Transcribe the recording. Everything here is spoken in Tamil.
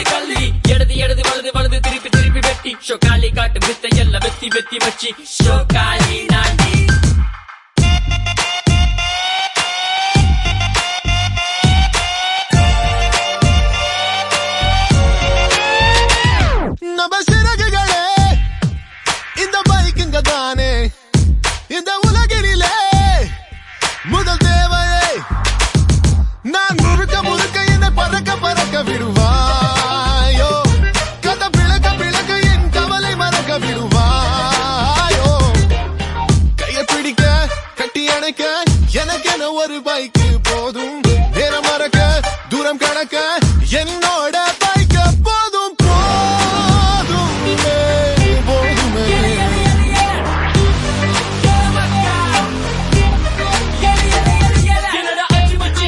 கள்ளி எடுது எடுது வலது வலது திருப்பி திருப்பி வெட்டி ஷோக்காலி காட்டு வித்தை எல்லாம் வெத்தி வெத்தி வச்சு ஷோக்காலி நாண்டி நம்ம சிறகுகளே இந்த பைக்குங்க தானே இந்த உலகிலே முதல் தேவையே நான் முழுக்க முழுக்க என்னை பறக்க பறக்க விடுவாயோ கதை பிளக்க பிளக்க என் கவலை மறக்க விடுவாயோ கையை பிடிக்க கட்டி அணைக்க எனக்கென ஒரு பைக்கு போதும் நேரம் மறக்க தூரம் கடக்க என்னோ